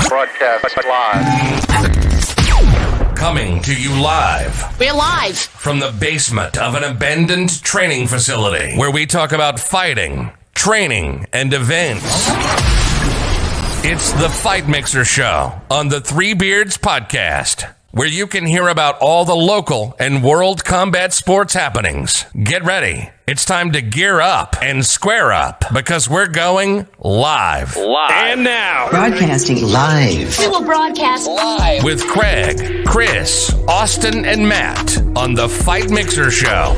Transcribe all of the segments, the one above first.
Broadcast live. Coming to you live. We're live From the basement of an abandoned training facility where we talk about fighting, training, and events. It's the Fight Mixer Show on the Three Beards Podcast, where you can hear about all the local and world combat sports happenings. Get ready. It's time to gear up and square up because we're going live. And now, Broadcasting live. We will broadcast live with Craig, Chris, Austin, and Matt on the Fight Mixer Show.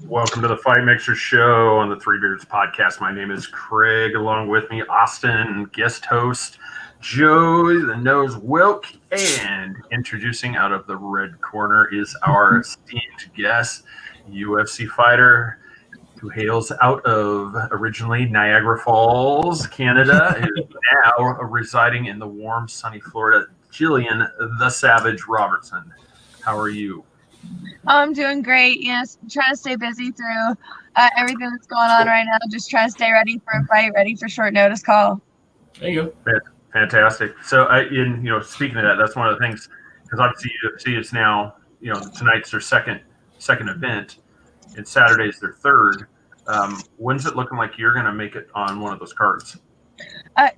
Welcome to the Fight Mixer Show on the Three Beards Podcast. My name is Craig. Along with me, Austin, guest host, Joe the Nose Wilk, and introducing out of the red corner is our esteemed guest, UFC fighter who hails out of originally Niagara Falls, Canada, is now residing in the warm, sunny Florida, Gillian the Savage Robertson. How are you? I'm doing great. Yes, trying to stay busy through everything that's going on right now. Just trying to stay ready for a fight, ready for short notice call. There you go. Fantastic. So, speaking of that, that's one of the things, because obviously UFC is now, tonight's their second event, and Saturday's their third. When's it looking like you're going to make it on one of those cards?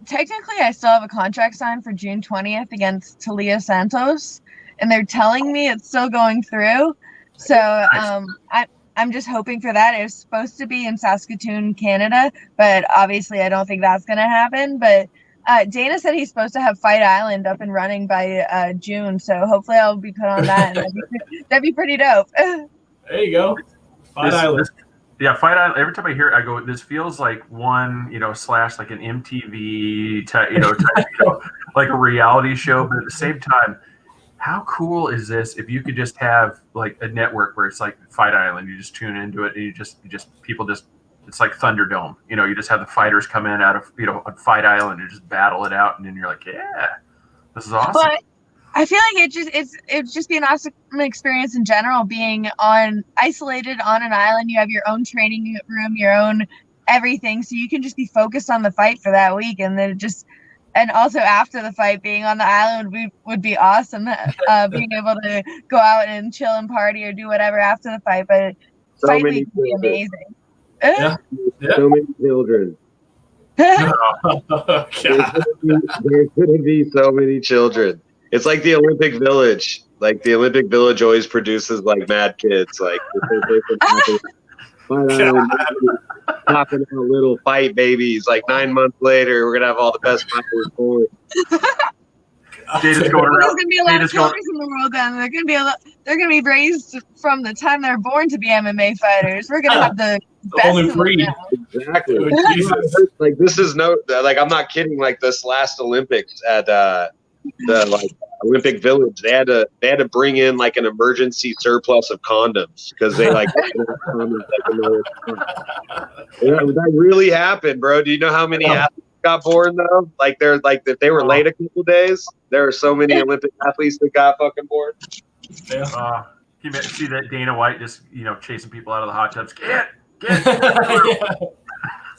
Technically, I still have a contract signed for June 20th against Talia Santos. And they're telling me it's still going through. So I'm just hoping for that. It was supposed to be in Saskatoon, Canada, but obviously I don't think that's going to happen. But Dana said he's supposed to have Fight Island up and running by June. So hopefully I'll be put on that. And that'd be pretty dope. There you go. Fight Island. Fight Island. Every time I hear it, I go, this feels like one, slash like an MTV type, like a reality show. But at the same time, how cool is this if you could just have like a network where it's like Fight Island, you just tune into it and you just people just, it's like Thunderdome, you just have the fighters come in out of, on Fight Island and just battle it out. And then you're like, yeah, this is awesome. But I feel like it'd just be an awesome experience in general, being isolated on an island. You have your own training room, your own everything. So you can just be focused on the fight for that week. And then and also after the fight, being on the island would be awesome. Being able to go out and chill and party or do whatever after the fight. But fight week would be amazing. Yeah. So many children. God. There's going to be so many children. It's like the Olympic Village. Like the Olympic Village always produces like mad kids. Like popping out little fight babies. Like 9 months later, we're gonna have all the best fighters born. There's gonna be a lot of killers in the world. Then they're gonna be raised from the time they're born to be MMA fighters. We're gonna have the best only breed. Exactly. Oh, like this is I'm not kidding. Like this last Olympics at the Olympic Village, they had to bring in like an emergency surplus of condoms because they that really happened, bro. Do you know how many athletes got born though? Like they're like if they were late a couple days, there are so many Olympic athletes that got fucking born. Yeah. You see that Dana White just chasing people out of the hot tubs. Get. It's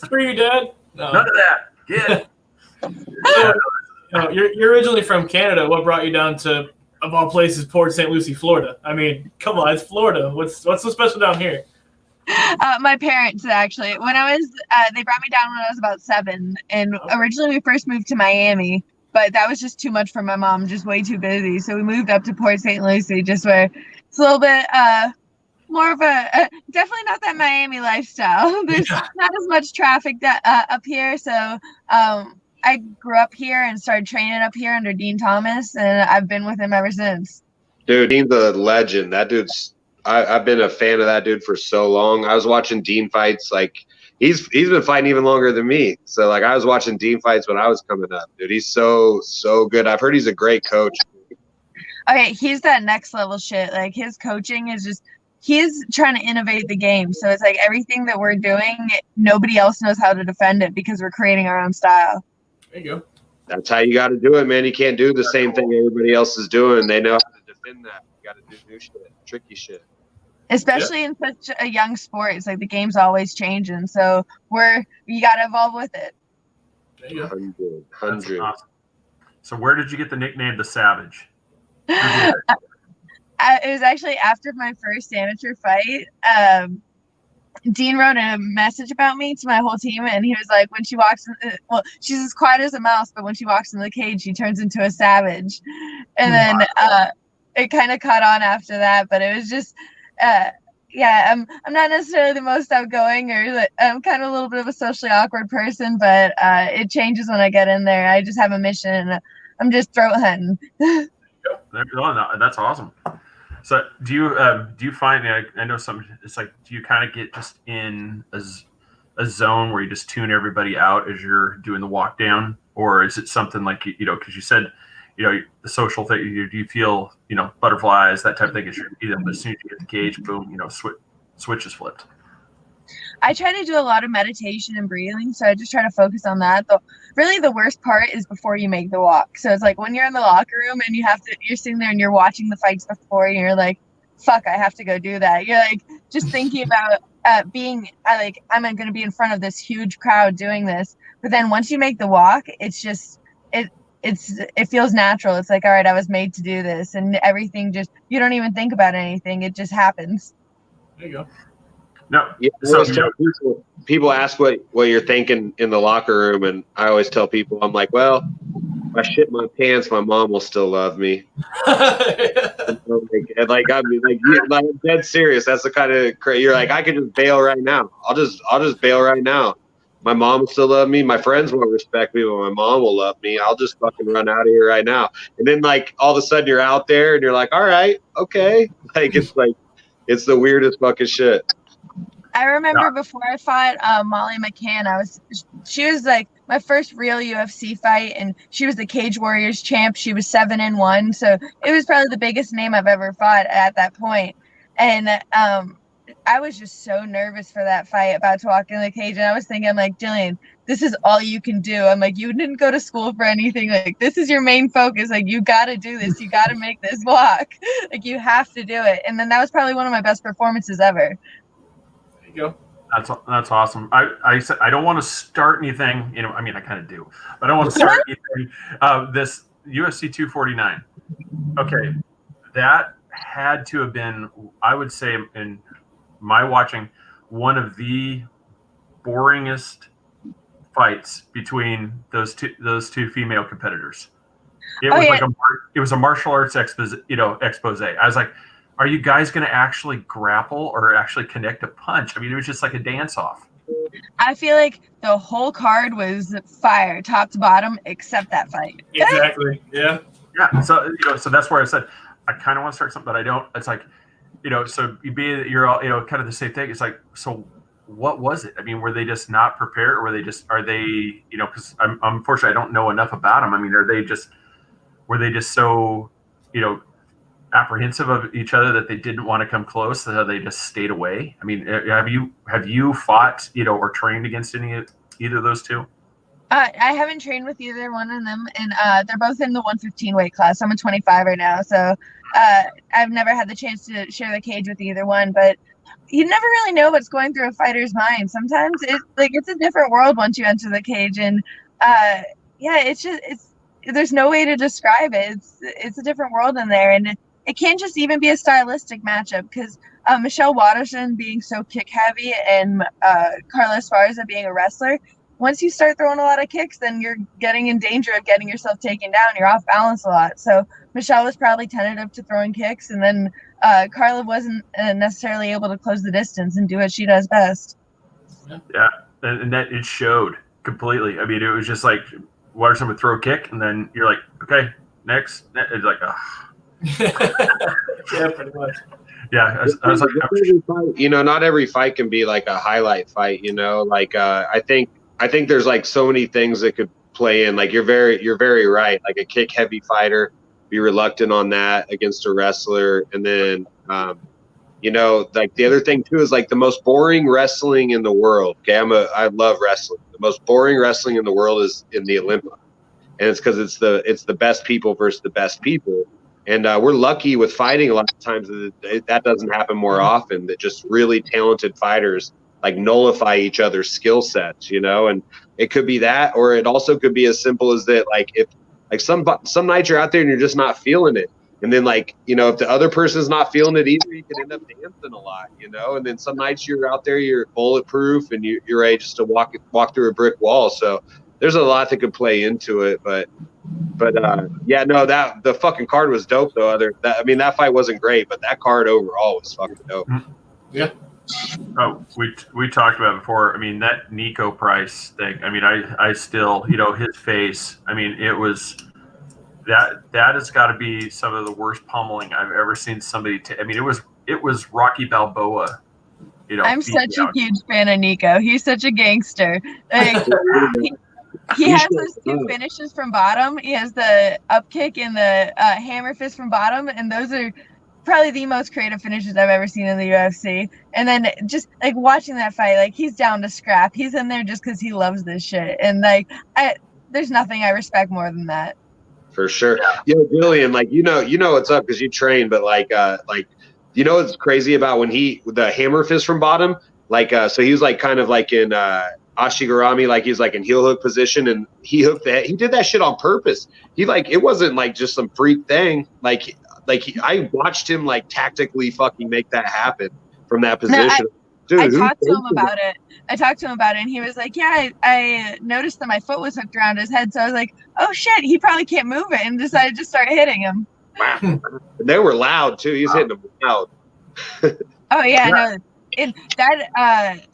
for you, Dad. No. None of that. Get. You're originally from Canada. What brought you down to, of all places, Port St. Lucie, Florida? I mean, come on, it's Florida. What's so special down here? My parents, actually. When I was, they brought me down when I was about 7. And originally we first moved to Miami, but that was just too much for my mom, just way too busy. So we moved up to Port St. Lucie, just where it's a little bit more of a definitely not that Miami lifestyle. There's not as much traffic up here. So I grew up here and started training up here under Dean Thomas, and I've been with him ever since. Dude, Dean's a legend. That dude's I've been a fan of that dude for so long. I was watching Dean fights. Like he's been fighting even longer than me. So like I was watching Dean fights when I was coming up. Dude, he's so good. I've heard he's a great coach. Okay, he's that next level shit. Like his coaching is just he's trying to innovate the game. So it's like everything that we're doing, nobody else knows how to defend it because we're creating our own style. There you go. That's how you got to do it, man. You can't do the same thing everybody else is doing. They know how to defend that. You got to do new shit, tricky shit. Especially in such a young sport. It's like the game's always changing. So you gotta evolve with it. There you go. 100. Awesome. So where did you get the nickname The Savage? It was actually after my first amateur fight. Dean wrote a message about me to my whole team, and he was like, when she walks she's as quiet as a mouse, but when she walks in the cage, she turns into a savage. And then it kind of caught on after that, but it was just I'm not necessarily the most outgoing, or I'm kind of a little bit of a socially awkward person, but it changes when I get in there. I just have a mission, and I'm just throat hunting. That's awesome. So do you find, I know some, it's like, do you kind of get just in a zone where you just tune everybody out as you're doing the walk down, or is it something like, because you said, the social thing, do you feel, butterflies, that type of thing, as soon as you get the cage, boom, switch is flipped? I try to do a lot of meditation and breathing, so I just try to focus on that. Really the worst part is before you make the walk. So it's like when you're in the locker room and you're sitting there and you're watching the fights before, and you're like, fuck, I have to go do that. You're like just thinking about I'm going to be in front of this huge crowd doing this. But then once you make the walk, it's just it feels natural. It's like, all right, I was made to do this, and everything just, you don't even think about anything. It just happens. There you go. No. Yeah, So, people ask what you're thinking in the locker room, and I always tell people, I'm like, well, if I shit my pants, my mom will still love me. I'm dead serious. That's the kind of you're like, I could just bail right now. I'll just bail right now. My mom will still love me. My friends won't respect me, but my mom will love me. I'll just fucking run out of here right now. And then like all of a sudden you're out there and you're like, all right, okay. It's the weirdest fucking shit. I remember before I fought Molly McCann, she was like my first real UFC fight, and she was the Cage Warriors champ. She was 7-1, so it was probably the biggest name I've ever fought at that point. And I was just so nervous for that fight, about to walk in the cage, and I was thinking, I'm like, Gillian, this is all you can do. I'm like, you didn't go to school for anything. Like, this is your main focus. Like, you got to do this. You got to make this walk. Like, you have to do it. And then that was probably one of my best performances ever. Go. That's awesome. I don't want to start anything, I mean, I kind of do, but I don't want to start anything. This UFC 249. Okay. That had to have been, I would say, in my watching, one of the boringest fights between those two female competitors. It was a martial arts expose. I was like, are you guys going to actually grapple or actually connect a punch? I mean, it was just like a dance-off. I feel like the whole card was fire, top to bottom, except that fight. Exactly. Yeah. Yeah. So so that's where I said I kind of want to start something, but I don't. It's like, so you're all kind of the same thing. It's like, so what was it? I mean, were they just not prepared, or are they because unfortunately I don't know enough about them. I mean, were they just so apprehensive of each other that they didn't want to come close, so they just stayed away? I mean, have you fought or trained against either of those two? I haven't trained with either one of them, and they're both in the 115 weight class. I'm a 25 right now, so I've never had the chance to share the cage with either one. But you never really know what's going through a fighter's mind. Sometimes it's a different world once you enter the cage, and there's no way to describe it. It's a different world in there, and it can't just even be a stylistic matchup, because Michelle Waterson being so kick heavy and Carla Esparza being a wrestler, once you start throwing a lot of kicks, then you're getting in danger of getting yourself taken down. You're off balance a lot. So Michelle was probably tentative to throwing kicks, and then Carla wasn't necessarily able to close the distance and do what she does best. Yeah, and that it showed completely. I mean, it was just like Waterson would throw a kick, and then you're like, okay, next. It's like, Yeah, pretty much. Yeah, I was like, not every fight can be like a highlight fight. Like I think there's like so many things that could play in. Like you're very right. Like a kick heavy fighter be reluctant on that against a wrestler. And then, you know, like the other thing too is like the most boring wrestling in the world. Okay, I love wrestling. The most boring wrestling in the world is in the Olympics, and it's because it's the best people versus the best people. And we're lucky with fighting a lot of times that doesn't happen more often. That just really talented fighters like nullify each other's skill sets, you know. And it could be that, or it also could be as simple as that. Like if like some nights you're out there and you're just not feeling it. And then, like, you know, if the other person's not feeling it either, you can end up dancing a lot, you know. And then some nights you're out there, you're bulletproof, and you're ready just to walk through a brick wall. So there's a lot that could play into it. But yeah, no, that the fucking card was dope though. That fight wasn't great, but that card overall was fucking dope. Yeah. Oh, we talked about it before. I mean, that Nico Price thing. I mean, I still, you know, his face. I mean, it was. That has got to be some of the worst pummeling I've ever seen somebody take. I mean, it was Rocky Balboa. You know, I'm such a huge fan of Nico. He's such a gangster. Like, he has those two finishes from bottom. He has the up kick and the hammer fist from bottom, and those are probably the most creative finishes I've ever seen in the UFC. And then just like watching that fight, like he's down to scrap. He's in there just because he loves this shit. And like, there's nothing I respect more than that. For sure. Yeah, Gillian, like you know what's up because you train, but like you know what's crazy about when the hammer fist from bottom, like so he was like kind of like in Ashigarami, like he's like in heel hook position, and he did that shit on purpose. He like it wasn't like just some freak thing. I watched him like tactically fucking make that happen from that position. Dude, I talked to him about it. And he was like, yeah, I noticed that my foot was hooked around his head. So I was like, oh shit, he probably can't move it, and decided to start hitting him. Wow. They were loud too. He was hitting them loud. Oh yeah, no.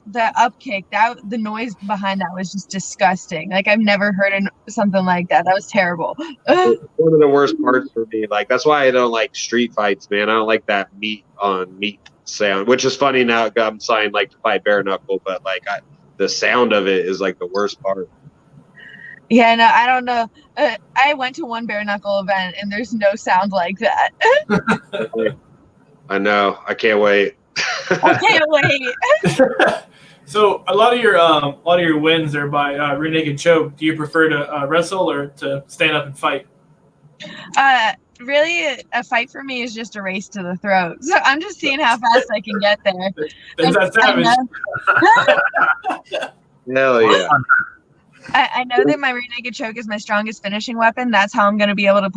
The up kick, the noise behind that was just disgusting. Like I've never heard something like that. That was terrible. One of the worst parts for me. Like that's why I don't like street fights, man. I don't like that meat on meat sound, which is funny now. I'm signed like to fight bare knuckle, but like the sound of it is like the worst part. Yeah, no, I don't know. I went to one bare knuckle event and there's no sound like that. I know. I can't wait. I can't wait. So a lot of your wins are by rear naked choke. Do you prefer to wrestle or to stand up and fight? Really, a fight for me is just a race to the throat. So I'm just seeing how fast I can get there. That's that savage. Hell yeah. I know that my rear naked choke is my strongest finishing weapon. That's how I'm going to be able to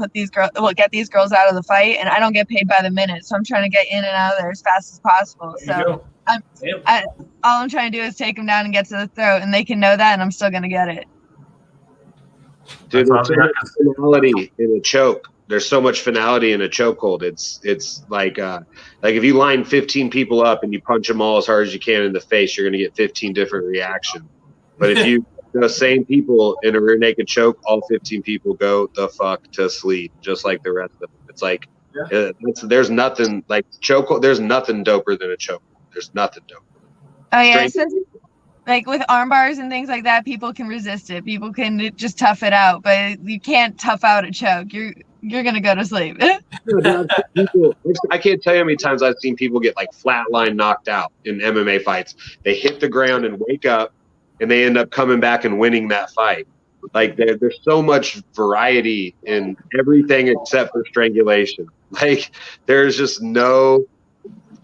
get these girls out of the fight, and I don't get paid by the minute, so I'm trying to get in and out of there as fast as possible. So all I'm trying to do is take them down and get to the throat, and they can know that, and I'm still going to get it. Dude, there's so much finality in a choke. There's so much finality in a chokehold. It's like if you line 15 people up and you punch them all as hard as you can in the face, you're going to get 15 different reactions. But if you the same people in a rear naked choke, all 15 people go the fuck to sleep, just like the rest of them. It's like there's nothing like choke. There's nothing doper than a choke. There's nothing doper. Oh yeah, like with arm bars and things like that, people can resist it. People can just tough it out, but you can't tough out a choke. You're gonna go to sleep. I can't tell you how many times I've seen people get like flatline knocked out in MMA fights. They hit the ground and wake up, and they end up coming back and winning that fight. Like there's so much variety in everything except for strangulation. Like there's just no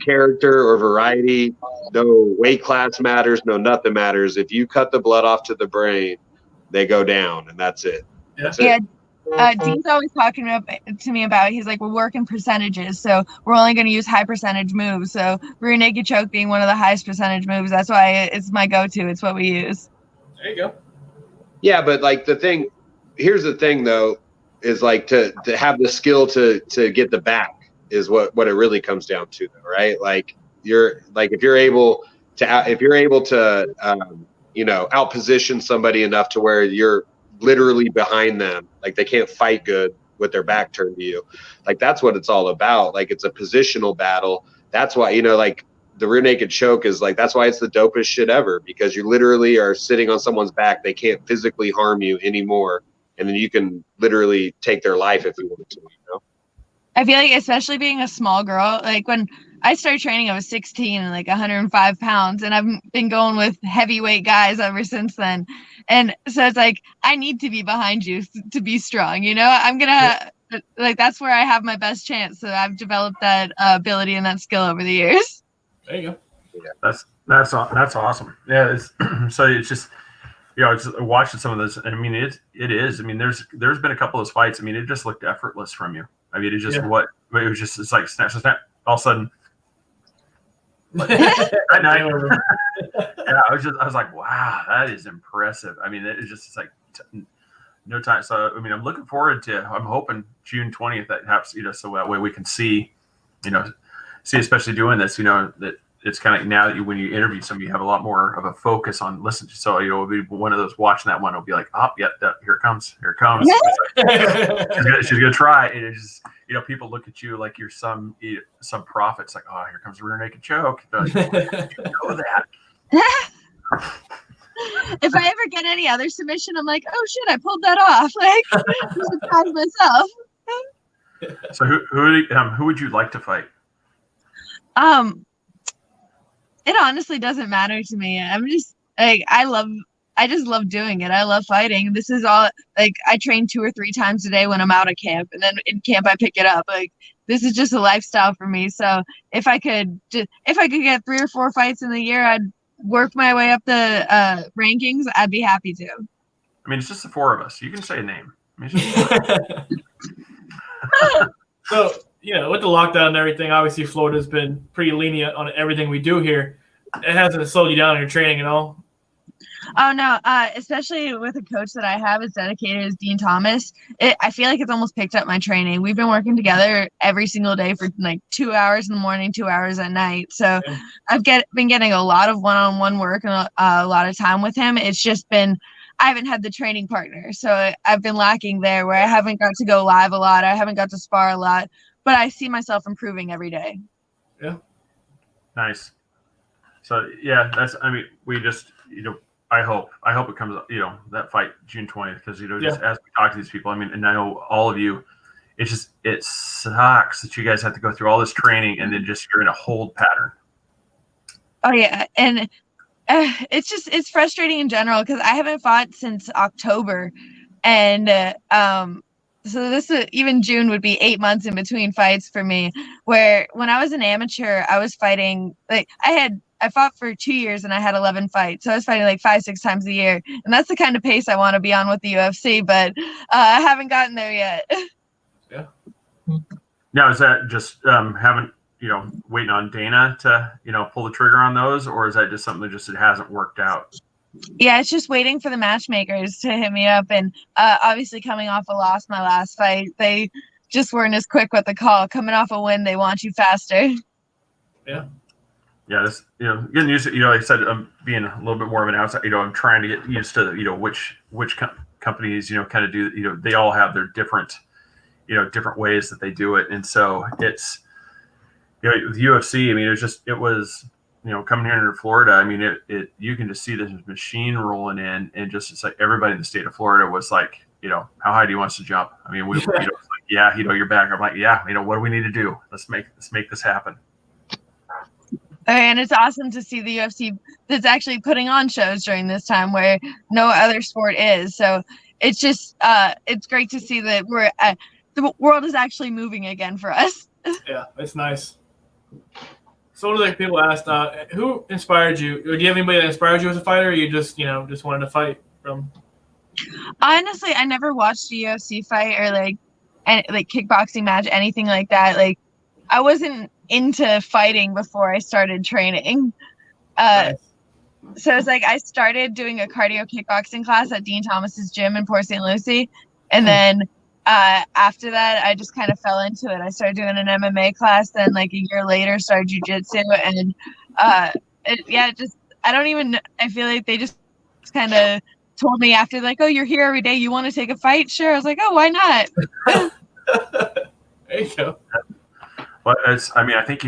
character or variety, no weight class matters, no nothing matters. If you cut the blood off to the brain, they go down, and that's it. That's it. Dean's always talking to me about, he's like, we're working percentages, so we're only going to use high percentage moves. So rear naked choke being one of the highest percentage moves, that's why it's my go-to. It's what we use. There you go. Yeah, but like here's the thing though, is like to have the skill to get the back is what it really comes down to, though, right? Like if you're able to outposition somebody enough to where you're literally behind them, like they can't fight good with their back turned to you. Like that's what it's all about. Like it's a positional battle. That's why, like the rear naked choke is like, that's why it's the dopest shit ever, because you literally are sitting on someone's back. They can't physically harm you anymore. And then you can literally take their life if you want to, I feel like, especially being a small girl, like when I started training, I was 16 and like 105 pounds, and I've been going with heavyweight guys ever since then. And so it's like, I need to be behind you to be strong. I'm gonna like, that's where I have my best chance. So I've developed that ability and that skill over the years. There you go. Yeah, that's awesome. Yeah, so it's just. Just watching some of this. I mean, it is. I mean, there's been a couple of those fights. I mean, it just looked effortless from you. I mean, it just it's like snap, all of a sudden. That night, I was like, wow, that is impressive. I mean, it's like no time. So I mean, I'm looking forward to. I'm hoping June 20th that happens. So that way we can see, especially doing this. That. It's kind of now that when you interview somebody, you have a lot more of a focus on listening. So, it'll be one of those watching that one will be like, oh, yeah, here it comes. She's going to try. And it's just, people look at you like you're some prophet. It's like, oh, here comes a rear naked choke. Like, you know that. If I ever get any other submission, I'm like, oh shit, I pulled that off. Like, I'm surprised myself. So who would you like to fight? It honestly doesn't matter to me. I'm just like, I just love doing it. I love fighting. This is all, like, I train 2 or 3 times a day when I'm out of camp, and then in camp I pick it up. Like, this is just a lifestyle for me. So if I could get 3 or 4 fights in the year, I'd work my way up the rankings. I'd be happy to. I mean, it's just the 4 of us. You can say a name. I mean, So, with the lockdown and everything, obviously Florida's been pretty lenient on everything we do here. It hasn't slowed you down in your training at all? Oh, no. Especially with a coach that I have as dedicated as Dean Thomas. I feel like it's almost picked up my training. We've been working together every single day for like 2 hours in the morning, 2 hours at night. So I've been getting a lot of one-on-one work and a lot of time with him. It's just been, I haven't had the training partner. So I've been lacking there, where I haven't got to go live a lot. I haven't got to spar a lot. But I see myself improving every day. Yeah. Nice. So yeah, we just, I hope it comes, that fight June 20th, because, just as we talk to these people, I mean, and I know all of you, it sucks that you guys have to go through all this training and then just you're in a hold pattern. Oh yeah. And it's frustrating in general, because I haven't fought since October, and, so this even June would be 8 months in between fights for me, where when I was an amateur, I was fighting, like, I fought for 2 years and I had 11 fights. So I was fighting like 5-6 times a year. And that's the kind of pace I want to be on with the UFC, but I haven't gotten there yet. Yeah. Now, is that just waiting on Dana to, pull the trigger on those, or is that just something that it hasn't worked out? Yeah, it's just waiting for the matchmakers to hit me up. And obviously coming off a loss my last fight, they just weren't as quick with the call. Coming off a win, they want you faster. Yeah. Yeah, this, getting used to, like I said, being a little bit more of an outside, I'm trying to get used to, which companies, kind of do, they all have their different, different ways that they do it. And so it's, with UFC, I mean, it was, coming here into Florida, I mean, you can just see this machine rolling in, and just, it's like everybody in the state of Florida was like, how high do you want us to jump? I mean, we, like, yeah, you're back. I'm like, yeah, what do we need to do? Let's make this happen. And it's awesome to see the UFC that's actually putting on shows during this time where no other sport is. So it's just, it's great to see that the world is actually moving again for us. Yeah, it's nice. So one of the people asked, who inspired you? Or do you have anybody that inspired you as a fighter, or you just wanted to fight from? Honestly, I never watched a UFC fight or like kickboxing match, anything like that. Like, I wasn't into fighting before I started training. Nice. So it's like I started doing a cardio kickboxing class at Dean Thomas's gym in Port St. Lucie. And then after that, I just kind of fell into it. I started doing an MMA class. Then like a year later, started jiu-jitsu. And I feel like they just kind of told me after, like, oh, you're here every day. You want to take a fight? Sure. I was like, oh, why not? There you go. Well, I think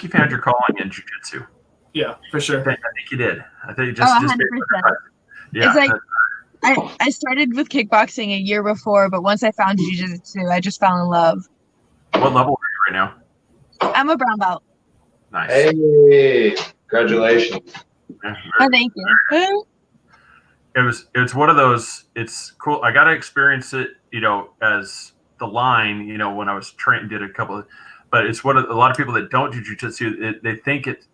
you found your calling in jiu-jitsu. Yeah, for sure. I think you did. I think just 100%. Yeah. It's like I started with kickboxing a year before, but once I found jiu-jitsu, I just fell in love. What level are you right now? I'm a brown belt. Nice. Hey, congratulations. Yeah, Oh, thank you. it's one of those. It's cool. I got to experience it, as the line, when I was trained, did a couple of, but it's what a lot of people that don't do jiu-jitsu, they think it,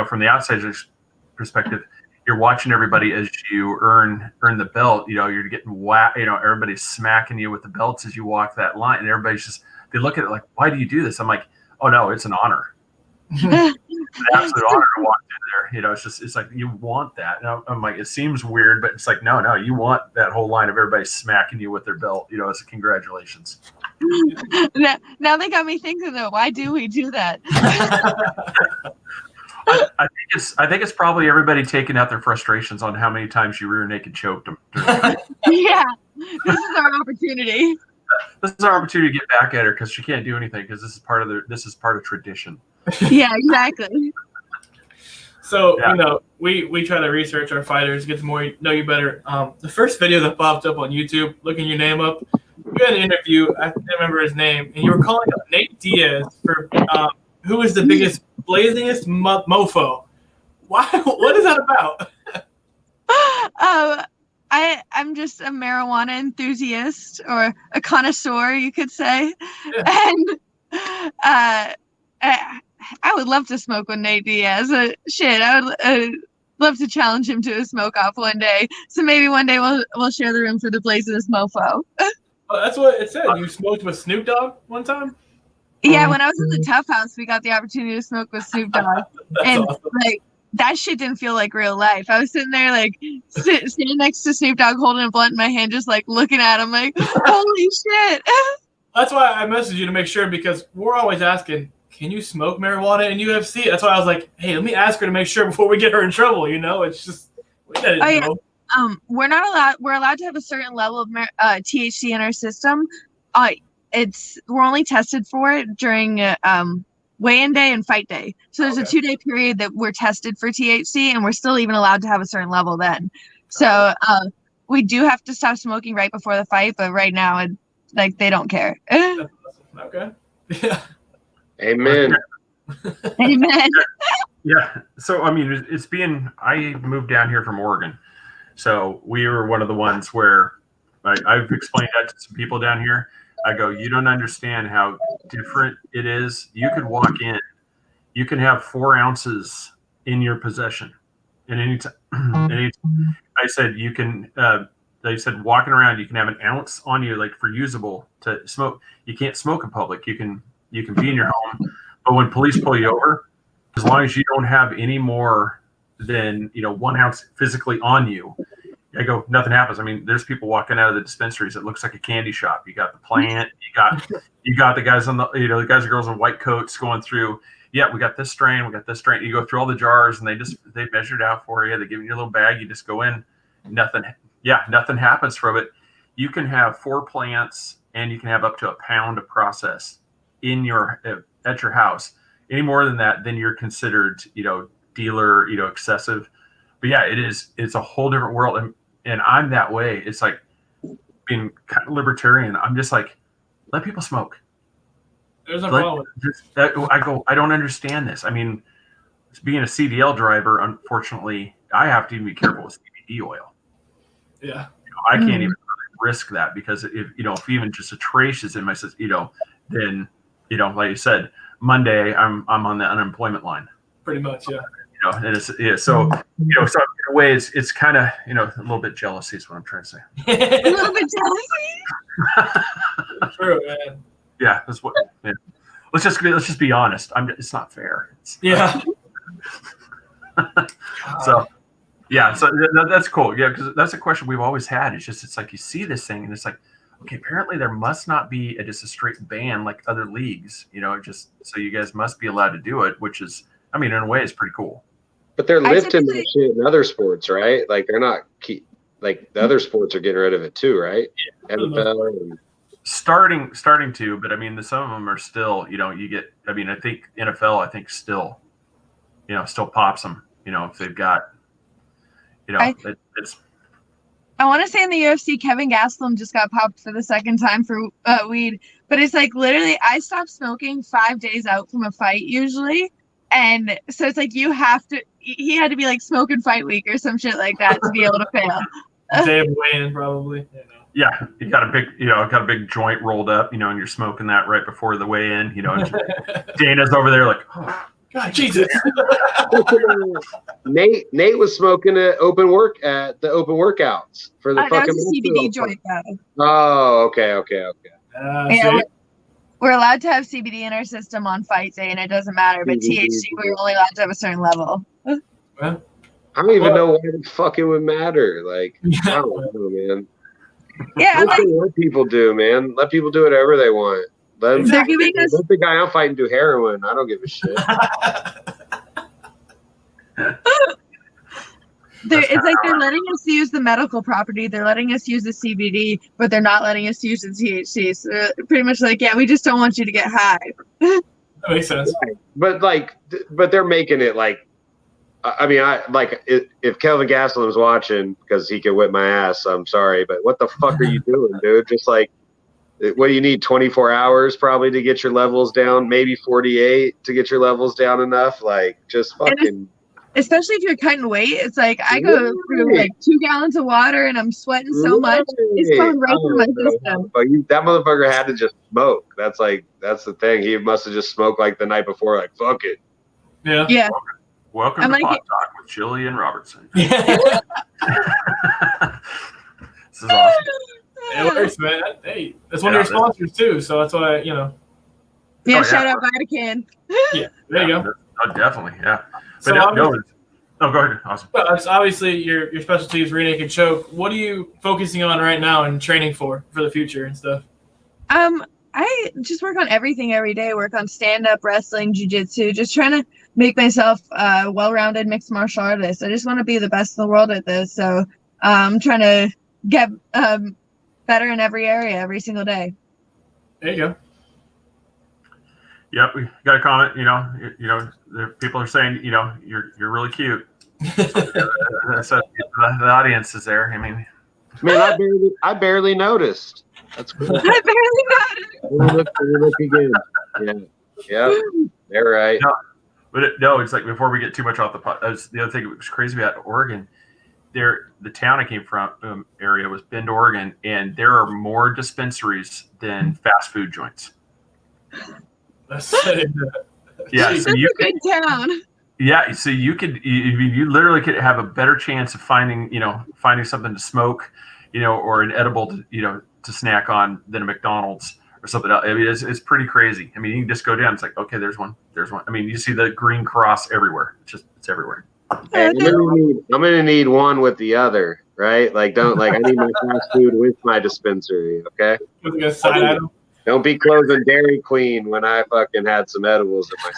from the outsider's perspective, you're watching everybody as you earn the belt, you're getting whacked, everybody's smacking you with the belts as you walk that line, and everybody's just, they look at it like, why do you do this? I'm like, oh no, it's an honor. It's an absolute honor to walk in there. It's like you want that. And I'm like, it seems weird, but it's like, no, you want that whole line of everybody smacking you with their belt, as a congratulations. Now they got me thinking though, why do we do that? I think it's probably everybody taking out their frustrations on how many times you rear naked choked them. Yeah, this is our opportunity. This is our opportunity to get back at her because she can't do anything because this is part of tradition. Yeah, exactly. So, we try to research our fighters, get to know you better. The first video that popped up on YouTube, looking your name up, you had an interview, I can't remember his name, and you were calling out Nate Diaz for who is the biggest, blazingest mofo. Why? What is that about? I'm just a marijuana enthusiast or a connoisseur, you could say. Yeah. And I would love to smoke with Nate Diaz. I would love to challenge him to a smoke off one day. So maybe one day we'll share the room for the blazingest mofo. Oh, that's what it said. You smoked with Snoop Dogg one time? Yeah, when I was in the Tough House, we got the opportunity to smoke with Snoop Dogg. And awesome. That shit didn't feel like real life. I was sitting there sitting next to Snoop Dogg holding a blunt in my hand, just looking at him like, holy shit. That's why I messaged you to make sure, because we're always asking, can you smoke marijuana in UFC? That's why I was like, hey, let me ask her to make sure before we get her in trouble. It's just, we didn't know. We're not allowed. We're allowed to have a certain level of THC in our system. We're only tested for it during weigh-in day and fight day. So there's a 2-day period that we're tested for THC, and we're still even allowed to have a certain level then. So we do have to stop smoking right before the fight, but right now, they don't care. Okay. Yeah. Amen. Amen. Yeah. So, I moved down here from Oregon. So we were one of the ones where I've explained that to some people down here. I go, you don't understand how different it is. You could walk in, you can have 4 ounces in your possession. And I said, you can, they said, walking around, you can have an ounce on you, for usable to smoke. You can't smoke in public. You can be in your home. But when police pull you over, as long as you don't have any more than, 1 ounce physically on you, I go, nothing happens. There's people walking out of the dispensaries. It looks like a candy shop. You got the plant. You got the guys on the guys and girls in white coats going through. Yeah, we got this strain. We got this strain. You go through all the jars, and they measure it out for you. They give you a little bag. You just go in. Nothing happens from it. You can have 4 plants, and you can have up to 1 pound of process in at your house. Any more than that, then you're considered, dealer, excessive. But yeah, it's a whole different world. And I'm that way. It's like being kind of libertarian. I'm just like, let people smoke. There's no problem with it. I don't understand this. Being a CDL driver, unfortunately, I have to even be careful with CBD oil. Yeah. I can't even risk that because if even just a trace is in my system, then, like you said, Monday I'm on the unemployment line. Pretty much, yeah. And it's so so in a way it's kind of a little bit jealousy is what I'm trying to say. A little bit jealousy. True, man. Yeah, that's what. Yeah. Let's just be honest. It's not fair. Yeah. So that's cool. Yeah, because that's a question we've always had. It's like you see this thing and it's like, okay, apparently there must not be just a straight ban like other leagues. Just so you guys must be allowed to do it, which is, in a way, it's pretty cool. But they're lifting the shit in other sports, right? They're not the other sports are getting rid of it too, right? Yeah. NFL and starting to, but some of them are still, you get. I think NFL, still, still pops them. If they've got, it's. I want to say in the UFC, Kevin Gastelum just got popped for the second time for weed, But it's like literally, I stopped smoking 5 days out from a fight usually. And so it's like he had to be like smoking fight week or some shit like that to be able to fail. Day of weigh-in, probably. Yeah, you got a big joint rolled up, and you're smoking that right before the weigh-in, and Dana's over there like, oh, God, Jesus. Nate was smoking at the open workouts for the that fucking. was a CBD joint though. Oh, okay. Yeah, we're allowed to have CBD in our system on fight day, and it doesn't matter. But THC, we're only allowed to have a certain level. Well, I don't even know why the fuck it would matter. Like, I don't know, man. Yeah, let people do, man. Let people do whatever they want. They're giving us. Let the guy I'm fighting do heroin. I don't give a shit. It's like they're letting us use the medical property. They're letting us use the CBD, but they're not letting us use the THC. So they're pretty much like, yeah, we just don't want you to get high. That makes sense. Right. But they're making it like. I mean, if Kelvin Gastelum's watching, because he could whip my ass, I'm sorry, but what the fuck are you doing, dude? Just like, what do you need? 24 hours probably to get your levels down, maybe 48 to get your levels down enough. Like, just fucking. Especially if you're cutting weight, it's like I go through like 2 gallons of water and I'm sweating so much. It's going right through my system. But that motherfucker had to just smoke. That's the thing. He must have just smoked like the night before, like, fuck it. Yeah. Yeah. Welcome to Pot Talk with Gillian Robertson. This is awesome. It works, man. Hey, that's one of your sponsors too, so that's why, Yeah, shout out Vatican. Yeah, there you go. Oh, definitely, yeah. But So go ahead. Awesome. Well, obviously your specialty is rear naked choke. What are you focusing on right now and training for the future and stuff? I just work on everything every day. Work on stand-up, wrestling, jiu-jitsu, just trying to make myself a well-rounded mixed martial artist. I just want to be the best in the world at this. So I'm trying to get better in every area every single day. There you go. Yep, we got a comment. People are saying, you're really cute. So the audience is there. I mean, man, I barely noticed. That's cool. I barely noticed. Look again. Yeah, they're right. No, it's like before we get too much off the pot. The other thing that was crazy about Oregon. The town I came from area was Bend, Oregon, and there are more dispensaries than fast food joints. Yeah, so you could, a good town. Yeah, so you literally could have a better chance of finding something to smoke, or an edible to snack on than a McDonald's or something else. I mean, it's pretty crazy. I mean, you can just go down. It's like, okay, there's one. I mean, you see the green cross everywhere. It's everywhere. Hey, I'm gonna need one with the other, right? Like, I need my fast food with my dispensary. Okay. Don't be closing Dairy Queen when I fucking had some edibles in my.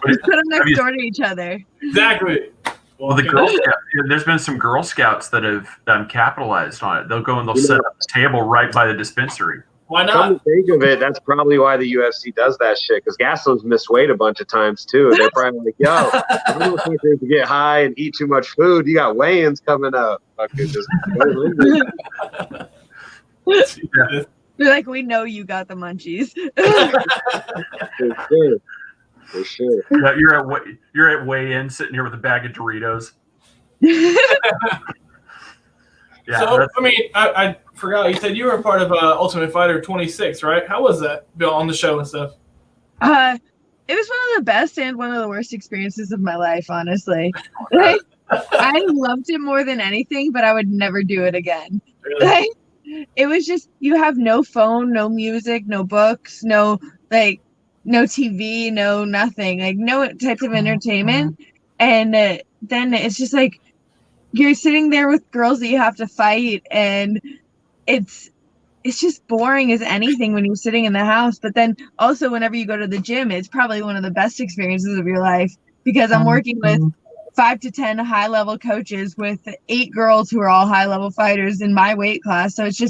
Just put them next door to each other. Exactly. Well, the Girl Scouts, there's been some Girl Scouts that have capitalized on it. They'll go and they'll set up a table right by the dispensary. Why not? Come to think of it, that's probably why the UFC does that shit. Because Gaslam's missed weight a bunch of times too. And they're probably like, "Yo, I don't think they can get high and eat too much food. You got weigh-ins coming up." Fucking just. They're like, we know you got the munchies. For sure. Yeah, you're at weigh-in, sitting here with a bag of Doritos. Yeah. So I mean, I forgot you said you were a part of Ultimate Fighter 26, right? How was that, Bill, on the show and stuff? It was one of the best and one of the worst experiences of my life, honestly. Like, I loved it more than anything, but I would never do it again. Really? Like, it was just, you have no phone, no music, no books, no TV, no nothing, like no types of entertainment. And then it's just like you're sitting there with girls that you have to fight, and it's just boring as anything when you're sitting in the house. But then also whenever you go to the gym, it's probably one of the best experiences of your life, because I'm working with 5 to 10 high-level coaches with 8 girls who are all high-level fighters in my weight class. So it's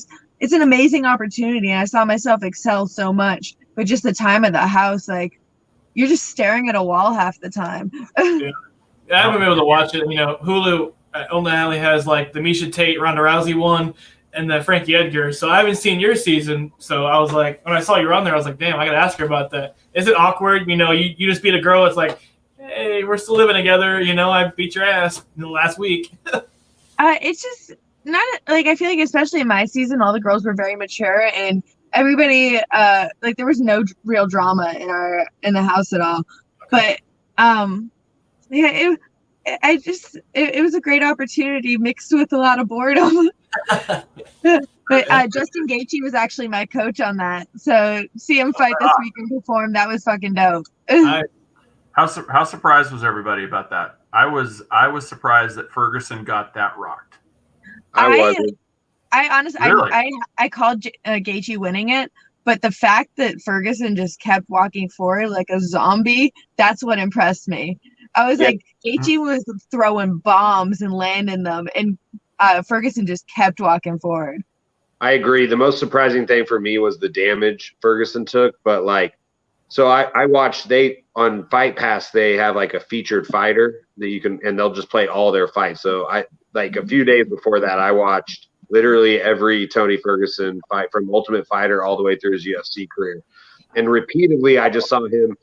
an amazing opportunity, and I saw myself excel so much. But just the time at the house, like, you're just staring at a wall half the time. Yeah, I haven't been able to watch it. Hulu only has like the Misha Tate, Ronda Rousey one, and then Frankie Edgar. So I haven't seen your season. So I was like, when I saw you were on there, I was like, damn, I gotta ask her about that. Is it awkward? You know, you just beat a girl. It's like, hey, we're still living together. You know, I beat your ass in the last week. It's just not like, I feel like especially in my season, all the girls were very mature and everybody like there was no real drama in the house at all. But yeah, it was a great opportunity mixed with a lot of boredom. But Justin Gaethje was actually my coach on that, so see him fight this week and perform, that was fucking dope. How surprised was everybody about that? I was surprised that Ferguson got that rocked. I wasn't. I honestly, Really? I called Gaethje winning it, but the fact that Ferguson just kept walking forward like a zombie, that's what impressed me. I was like, Gaethje was throwing bombs and landing them, and Ferguson just kept walking forward. I agree. The most surprising thing for me was the damage Ferguson took, but like, so I watched, on Fight Pass, they have like a featured fighter that you can, and they'll just play all their fights. So I, like a few days before that, I watched literally every Tony Ferguson fight from Ultimate Fighter all the way through his UFC career. And repeatedly, I just saw him,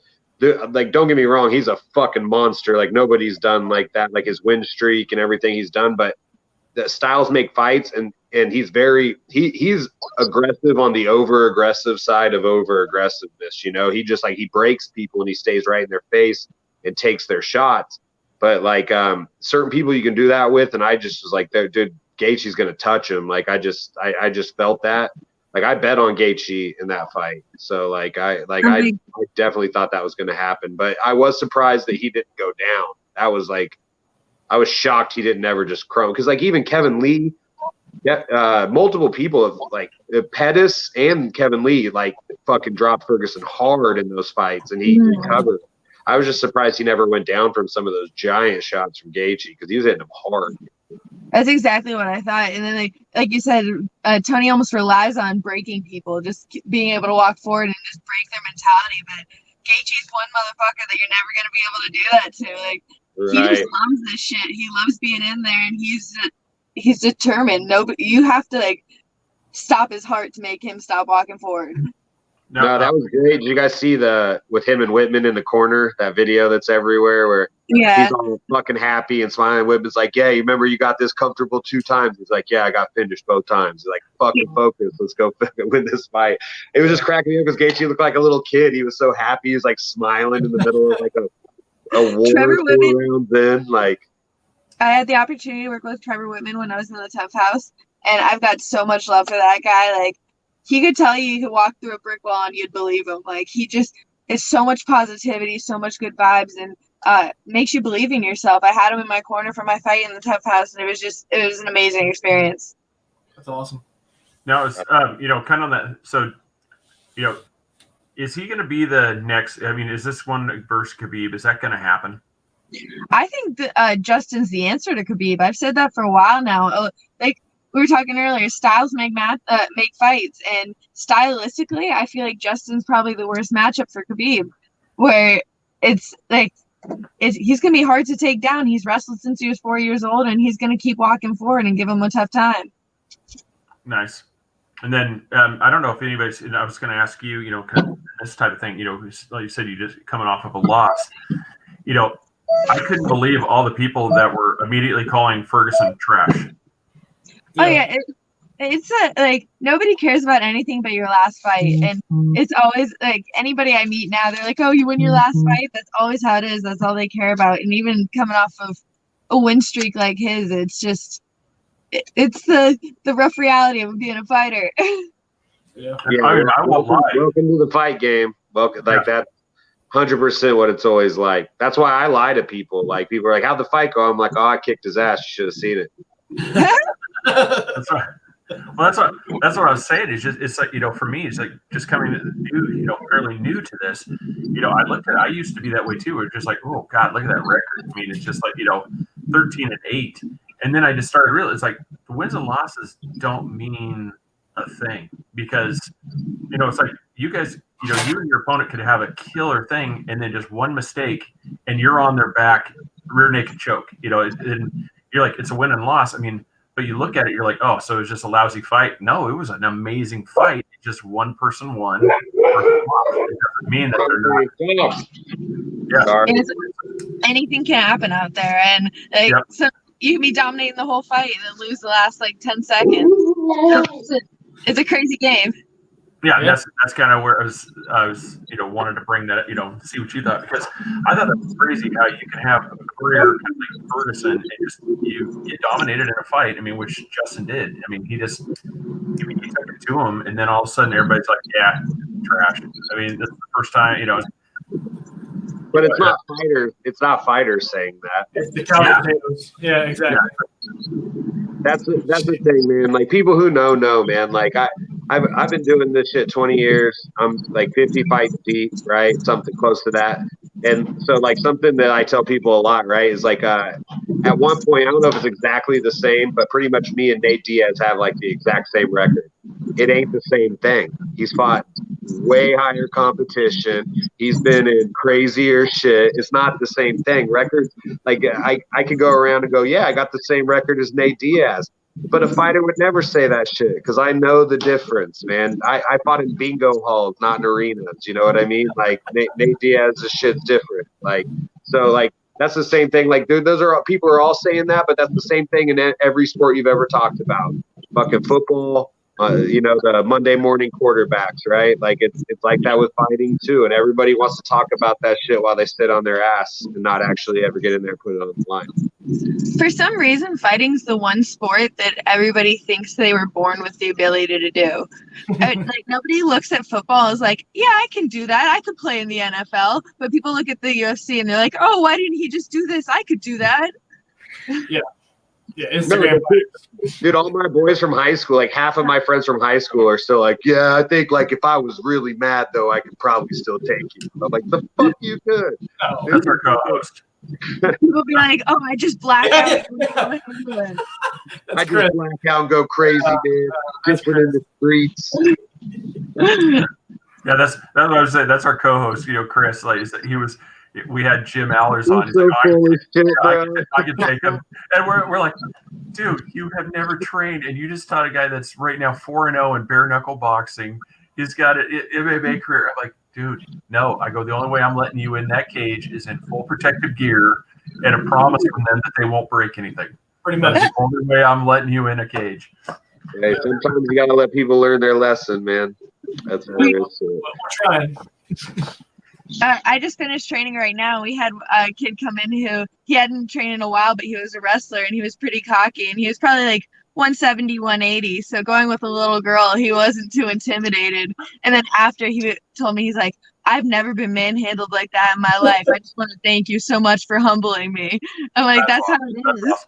like, don't get me wrong, he's a fucking monster. Like, nobody's done like that, like his win streak and everything he's done. But the styles make fights, and he's he's aggressive on the over-aggressive side of over-aggressiveness. You know, he just like, he breaks people and he stays right in their face and takes their shots. But like certain people you can do that with, and I just was like, dude, Gaethje's gonna touch him. Like I just felt that. Like I bet on Gaethje in that fight. So I definitely thought that was gonna happen. But I was surprised that he didn't go down. That was like, I was shocked he didn't ever just chrome, because like even Kevin Lee, multiple people have like Pettis and Kevin Lee like fucking dropped Ferguson hard in those fights, and he recovered. I was just surprised he never went down from some of those giant shots from Gaethje, because he was hitting them hard. That's exactly what I thought. And then, like you said, Tony almost relies on breaking people, just being able to walk forward and just break their mentality. But Gaethje's one motherfucker that you're never going to be able to do that to. Like, he just loves this shit. He loves being in there, and he's determined. You have to like stop his heart to make him stop walking forward. No, that was great. Did you guys see with him and Whitman in the corner, that video that's everywhere where he's all fucking happy and smiling? Whitman's like, yeah, you remember you got this comfortable 2 times? He's like, yeah, I got finished both times. He's like, fucking focus. Let's go win this fight. It was just cracking me up because Gaethje looked like a little kid. He was so happy. He was like smiling in the middle of like a war 4 rounds in. Like, I had the opportunity to work with Trevor Whitman when I was in the Tough House, and I've got so much love for that guy. Like, he could tell you could walk through a brick wall and you'd believe him. Like, he just is so much positivity, so much good vibes, and makes you believe in yourself. I had him in my corner for my fight in the Tough House, and it was an amazing experience. That's awesome. Now, it's kind of that. So, is he going to be the next? I mean, is this one versus Khabib? Is that going to happen? I think that Justin's the answer to Khabib. I've said that for a while now. Like we were talking earlier, styles make fights, and stylistically, I feel like Justin's probably the worst matchup for Khabib, where it's like he's gonna be hard to take down. He's wrestled since he was 4 years old, and he's gonna keep walking forward and give him a tough time. Nice. And then I don't know if anybody's. I was going to ask you, kind of this type of thing. Like you said, you just coming off of a loss. I couldn't believe all the people that were immediately calling Ferguson trash. Oh yeah, it's like nobody cares about anything but your last fight, and it's always like anybody I meet now, they're like, "Oh, you win your last fight." That's always how it is. That's all they care about. And even coming off of a win streak like his, it's just it's the rough reality of being a fighter. Yeah, I won't lie. Welcome to the fight game. Welcome, like that. 100% what it's always like. That's why I lie to people. Like, people are like, "How'd the fight go?" I'm like, "Oh, I kicked his ass. You should have seen it." That's right. Well, that's what I was saying. It's like for me, it's like just coming new, fairly new to this. I used to be that way too. Where it's just like, oh God, look at that record. I mean, it's just like 13-8, and then I just started realizing it's like the wins and losses don't mean a thing, because it's like you guys, you and your opponent could have a killer thing, and then just one mistake, and you're on their back, rear naked choke. And you're like, it's a win and loss. I mean, But you look at it, you're like, oh, so it was just a lousy fight. No, it was an amazing fight. Just one person won. It doesn't mean that they're not. Yeah. Anything can happen out there, and like so you can be dominating the whole fight and then lose the last like 10 seconds. It's a crazy game. Yeah, that's kind of where I was wanted to bring that, see what you thought, because I thought that was crazy how you can have a career kind of like Ferguson and just you get dominated in a fight. I mean, which Justin did. I mean, he took it to him, and then all of a sudden everybody's like, yeah, trash. I mean, this is the first time, But it's not fighters. It's not fighters saying that. It's the couch potatoes. Yeah, exactly. That's the thing, man. Like people who know, man. Like I've been doing this shit 20 years. I'm like 50 fights deep, right? Something close to that. And so like something that I tell people a lot, right, is like at one point, I don't know if it's exactly the same, but pretty much me and Nate Diaz have like the exact same record. It ain't the same thing. He's fought way higher competition. He's been in crazier shit. It's not the same thing. Records, like I could go around and go, yeah, I got the same record as Nate Diaz. But a fighter would never say that shit because I know the difference, man. I fought in bingo halls, not in arenas. You know what I mean? Like Nate Diaz's shit's different. Like so, like that's the same thing. Like dude, those are people are all saying that, but that's the same thing in every sport you've ever talked about. Fucking football. The Monday morning quarterbacks, right? Like it's like that with fighting too, and everybody wants to talk about that shit while they sit on their ass and not actually ever get in there and put it on the line. For some reason, fighting's the one sport that everybody thinks they were born with the ability to do. Like nobody looks at football as like, yeah, I can do that. I could play in the NFL. But people look at the UFC and they're like, oh, why didn't he just do this? I could do that. Yeah. Yeah, Instagram. Dude, all my boys from high school, like half of my friends from high school are still like, yeah, I think like if I was really mad though, I could probably still take you. I'm like, the fuck you could. Oh, that's our co-host. People be like, oh, I just blacked out. I just black out and go crazy, man. Different in the streets. Yeah, that's what I was saying. That's our co-host, Chris. Like we had Jim Allers on. He's so like, I can take him. And we're like, dude, you have never trained, and you just taught a guy that's right now 4-0 in bare knuckle boxing. He's got an MMA career. I'm like, dude, no. I go, the only way I'm letting you in that cage is in full protective gear and a promise from them that they won't break anything. Pretty much. That's the only way I'm letting you in a cage. Hey, sometimes you gotta let people learn their lesson, man. That's how it is. We're trying. I just finished training right now. We had a kid come in who he hadn't trained in a while, but he was a wrestler and he was pretty cocky and he was probably like 170, 180. So going with a little girl, he wasn't too intimidated. And then after he told me, he's like, I've never been manhandled like that in my life. I just want to thank you so much for humbling me. I'm like, that's how it is.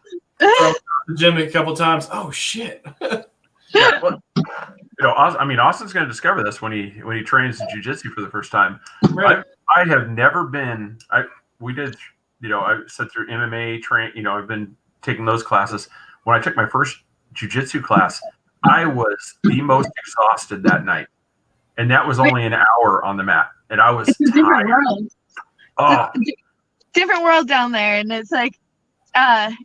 The gym a couple times. Oh shit. Yeah, well, Austin's going to discover this when he trains in jiu-jitsu for the first time. Right. I have never been. I said through MMA train. I've been taking those classes. When I took my first jiu-jitsu class, I was the most exhausted that night, and that was only an hour on the mat, and I was tired. Oh, different world down there, and it's like,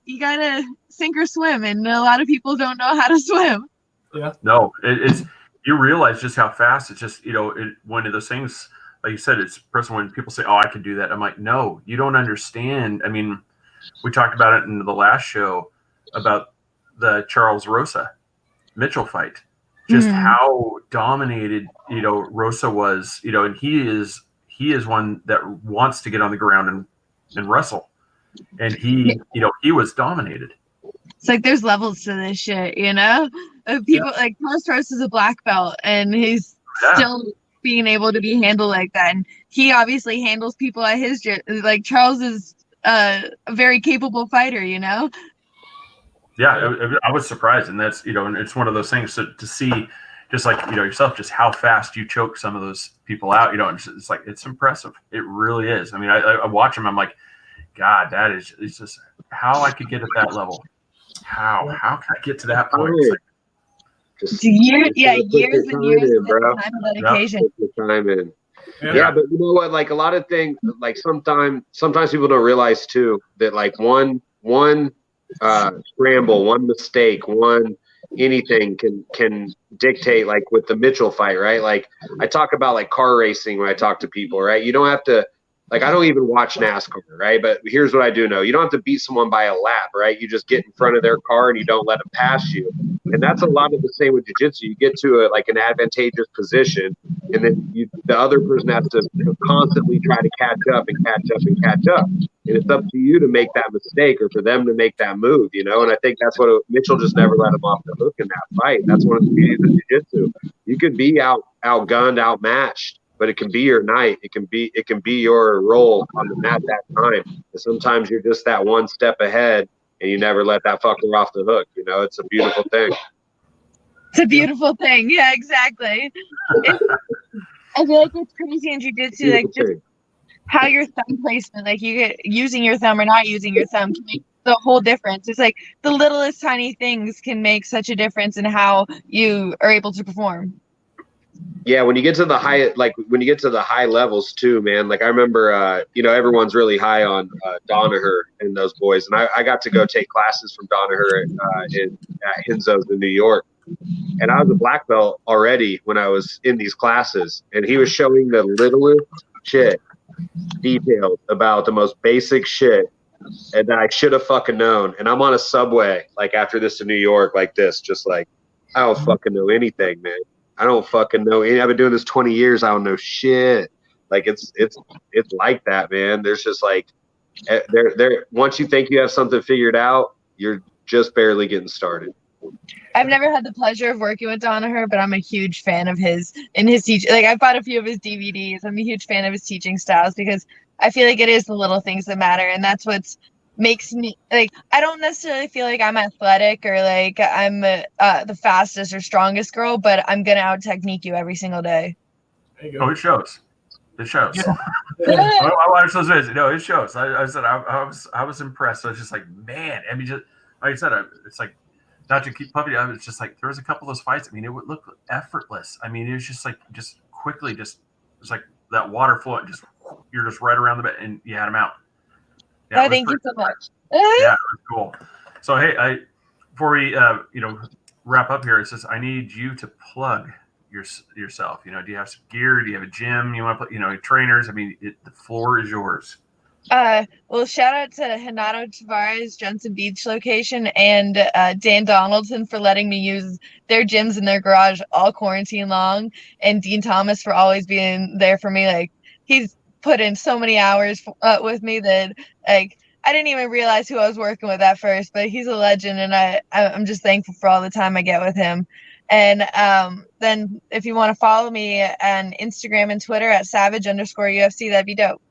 you gotta sink or swim, and a lot of people don't know how to swim. Yeah. No, it's you realize just how fast it's just one of those things. Like you said, it's personal when people say, "Oh, I can do that." I'm like, no, you don't understand. I mean, we talked about it in the last show about the Charles Rosa Mitchell fight, just how dominated Rosa was. And he is one that wants to get on the ground and wrestle, and he was dominated. It's like there's levels to this shit, People like Carlos Rosa is a black belt, and he's still being able to be handled like that. And he obviously handles people at his like Charles is a very capable fighter, Yeah, I was surprised, and that's and it's one of those things to see, just like yourself, just how fast you choke some of those people out. It's like it's impressive. It really is. I mean, I watch him. I'm like, God, it's just how I could get at that level. How can I get to that point? Years and years of time and dedication. Time in. Yeah, but you know what? Like a lot of things, like sometimes people don't realize too that like one scramble, one mistake, one anything can dictate, like with the Mitchell fight, right? Like I talk about like car racing when I talk to people, right? You don't have to, like, I don't even watch NASCAR, right? But here's what I do know. You don't have to beat someone by a lap, right? You just get in front of their car and you don't let them pass you. And that's a lot of the same with jiu-jitsu. You get to like an advantageous position, and then the other person has to constantly try to catch up and catch up and catch up. And it's up to you to make that mistake or for them to make that move, you know? And I think that's what Mitchell just never let him off the hook in that fight. That's one of the beauties of jiu-jitsu. You could be outgunned, outmatched, but it can be your night. It can be your role on the mat that time. And sometimes you're just that one step ahead and you never let that fucker off the hook. You know, it's a beautiful thing. It's a beautiful thing. Yeah, exactly. I feel like it's crazy in jiu-jitsu, like just how your thumb placement, like you get using your thumb or not using your thumb can make the whole difference. It's like the littlest tiny things can make such a difference in how you are able to perform. Yeah, when you get to the high levels too, man. Like I remember, everyone's really high on Danaher and those boys, and I got to go take classes from Danaher at Enzo's in New York, and I was a black belt already when I was in these classes, and he was showing the littlest shit details about the most basic shit, and that I should have fucking known. And I'm on a subway like after this in New York, like this, just like I don't fucking know anything, man. I don't fucking know. I've been doing this 20 years. I don't know shit. Like it's like that, man. There's just like there. Once you think you have something figured out, you're just barely getting started. I've never had the pleasure of working with Danaher, but I'm a huge fan of his and his teaching. Like I've bought a few of his DVDs. I'm a huge fan of his teaching styles because I feel like it is the little things that matter, and that's what's makes me like. I don't necessarily feel like I'm athletic or like I'm the fastest or strongest girl, but I'm gonna out technique you every single day. There you go. Oh, it shows. It shows. I watched those videos. No, it shows. I said I was impressed. I was just like, man. I mean, just like I said, it's like not to keep puppy. I was just like, there was a couple of those fights. I mean, it would look effortless. I mean, it was just like quickly, it's like that water flow. You're just right around the bed and you had him out. Yeah, thank you so much. Yeah, it was cool. So hey, before we wrap up here, it says I need you to plug yourself. Do you have some gear? Do you have a gym? You want to put trainers? I mean, the floor is yours. Well, shout out to Hanato Tavares, Jensen Beach location, and Dan Donaldson for letting me use their gyms in their garage all quarantine long, and Dean Thomas for always being there for me. Like he's put in so many hours with me that like I didn't even realize who I was working with at first, but he's a legend, and I'm just thankful for all the time I get with him. And then if you want to follow me on Instagram and Twitter at savage_UFC, that'd be dope.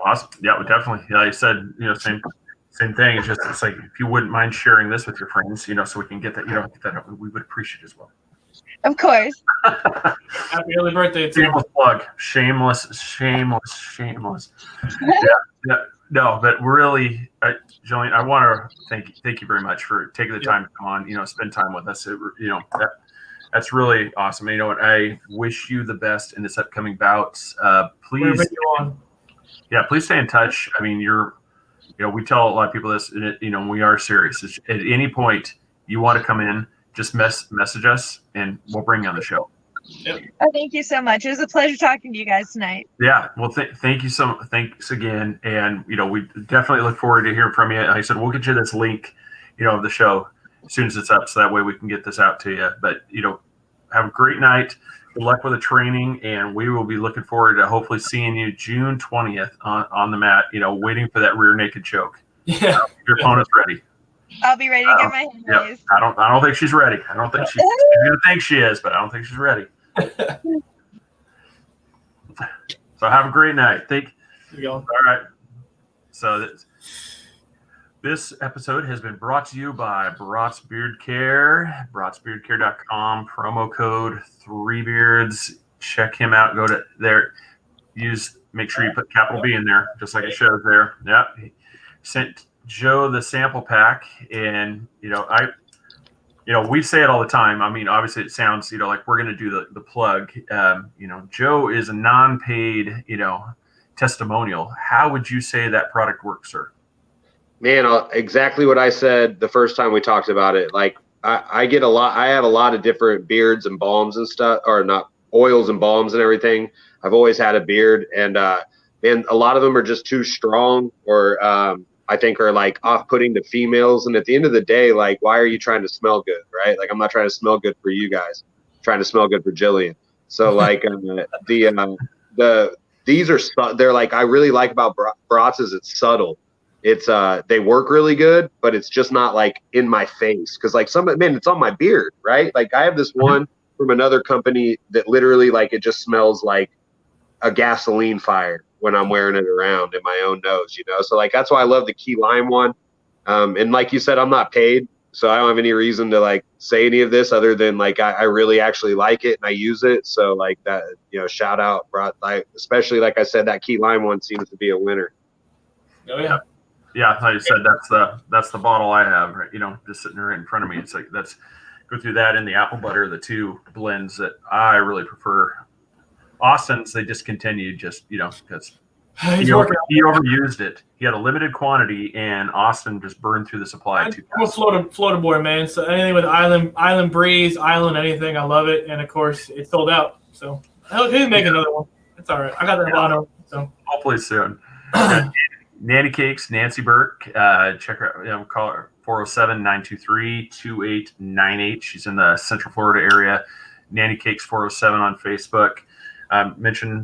Awesome. Yeah, definitely. Yeah, you said, same thing. It's like if you wouldn't mind sharing this with your friends, so we can get that, that we would appreciate it as well. Of course. Happy early birthday to Shameless plug. Shameless. Yeah. No, but really, Gillian, I want to thank you very much for taking the time to come on, spend time with us. That's really awesome. And you know what? I wish you the best in this upcoming bout. Please. Yeah, please stay in touch. I mean, we tell a lot of people this, and we are serious. At any point you want to come in, just message us, and we'll bring you on the show. Yep. Oh, thank you so much. It was a pleasure talking to you guys tonight. Yeah, well, thank you thanks again, and we definitely look forward to hearing from you. Like I said, we'll get you this link, of the show as soon as it's up, so that way we can get this out to you. But have a great night. Good luck with the training, and we will be looking forward to hopefully seeing you June 20th on the mat, waiting for that rear naked choke. Yeah. Your opponent's ready. I'll be ready to get my hand raised. I don't think she's ready. I don't think she's going to think she is, but I don't think she's ready. So have a great night. All right. So this episode has been brought to you by Brat's Beard Care, bratsbeardcare.com, promo code 3beards. Check him out. Go to there. Make sure you put capital B in there, just like it shows there. Yep. He sent Joe the sample pack, and we say it all the time. I mean, obviously it sounds like we're going to do the plug. Joe is a non-paid testimonial. How would you say that product works, sir? Man, exactly what I said the first time we talked about it. Like I get a lot. I have a lot of different beards and balms and stuff, or not oils and balms and everything. I've always had a beard, and man, a lot of them are just too strong, or I think are like off-putting to females. And at the end of the day, like, why are you trying to smell good, right? Like, I'm not trying to smell good for you guys. I'm trying to smell good for Jillian. So like these are they're like, I really like about brats is it's subtle. It's they work really good, but it's just not like in my face, because like it's on my beard, right? Like I have this one from another company that literally like it just smells like a gasoline fire when I'm wearing it around in my own nose, So like that's why I love the key lime one. And like you said, I'm not paid, so I don't have any reason to like say any of this other than like I really actually like it and I use it. So like that, shout out, especially like I said, that key lime one seems to be a winner. Oh yeah. Yeah, like you said, that's the bottle I have, right? Just sitting right in front of me. It's like go through that and the apple butter, the two blends that I really prefer. Austin's, they discontinued just because he overused it. He had a limited quantity, and Austin just burned through the supply. I'm a Florida boy, man. So anything with Island Breeze, Island anything, I love it. And of course, it sold out. So he can make another one. It's all right. I got that bottle. So hopefully soon. Nanny Cakes, Nancy Burke. Check her out. Call her 407-923-2898. She's in the Central Florida area. Nanny Cakes 407 on Facebook. Mention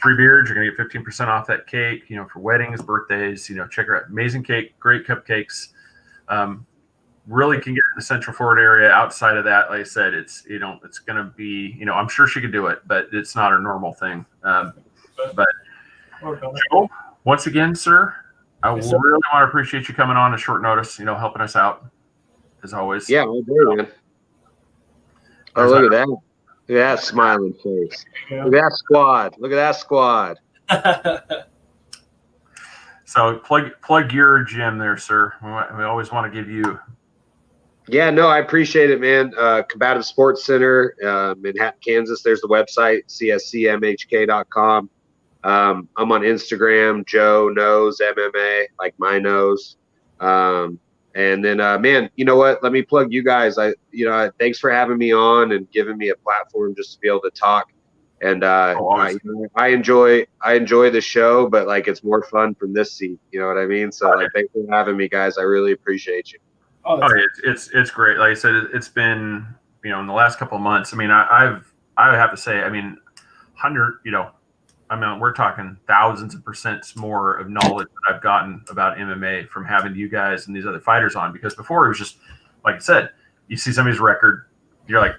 Three Beards. You're gonna get 15% off that cake. For weddings, birthdays. Check her out. Amazing cake, great cupcakes. Really can get in the Central Florida area. Outside of that, like I said, it's it's gonna be I'm sure she could do it, but it's not her normal thing. But Joe, once again, sir, I really want to appreciate you coming on at short notice, helping us out, as always. Yeah, all day, man. Oh, look at that. Look at that smiling face. Look at that squad. Look at that squad. So plug your gym there, sir. We always want to give you. Yeah, no, I appreciate it, man. Combative Sports Center, Manhattan, Kansas. There's the website, cscmhk.com. I'm on Instagram, Joe Knows MMA, like my nose. And then, man, you know what? Let me plug you guys. Thanks for having me on and giving me a platform just to be able to talk. And I enjoy the show, but like it's more fun from this seat. You know what I mean? So like, thanks for having me, guys. I really appreciate you. It's great. Like I said, it's been in the last couple of months. I mean, I have to say, 100. We're talking thousands of % more of knowledge that I've gotten about MMA from having you guys and these other fighters on. Because before it was just, like I said, you see somebody's record, you're like,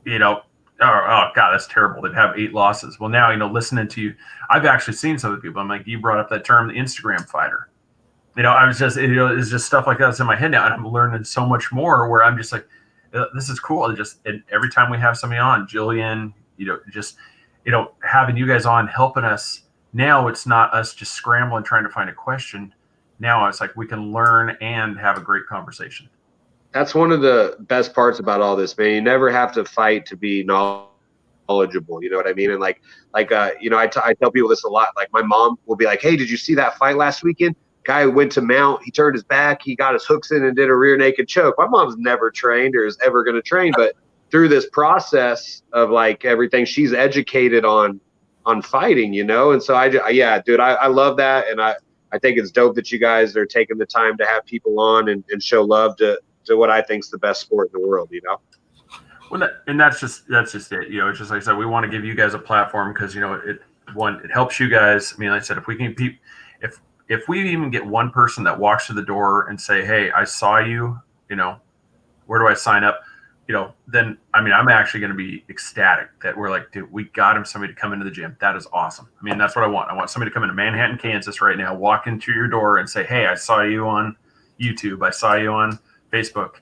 oh God, that's terrible. They'd have 8 losses. Well, now, listening to you, I've actually seen some of the people. I'm like, you brought up that term, the Instagram fighter. I was just, it's just stuff like that's in my head now. And I'm learning so much more where I'm just like, this is cool. And every time we have somebody on, Jillian, having you guys on, helping us. Now it's not us just scrambling, trying to find a question. Now it's like we can learn and have a great conversation. That's one of the best parts about all this, man. You never have to fight to be knowledgeable. You know what I mean? And I tell people this a lot. Like my mom will be like, hey, did you see that fight last weekend? Guy who went to mount, he turned his back, he got his hooks in and did a rear naked choke. My mom's never trained or is ever going to train, but through this process of like everything, she's educated on fighting, And so I love that. And I think it's dope that you guys are taking the time to have people on and show love to what I think is the best sport in the world, Well, that's just it. It's just like I said, we want to give you guys a platform because, it helps you guys. I mean, like I said, if we can if we even get one person that walks through the door and say, hey, I saw you, where do I sign up? Then, I'm actually going to be ecstatic that we're like, dude, we got him somebody to come into the gym. That is awesome. That's what I want. I want somebody to come into Manhattan, Kansas right now, walk into your door and say, hey, I saw you on YouTube. I saw you on Facebook,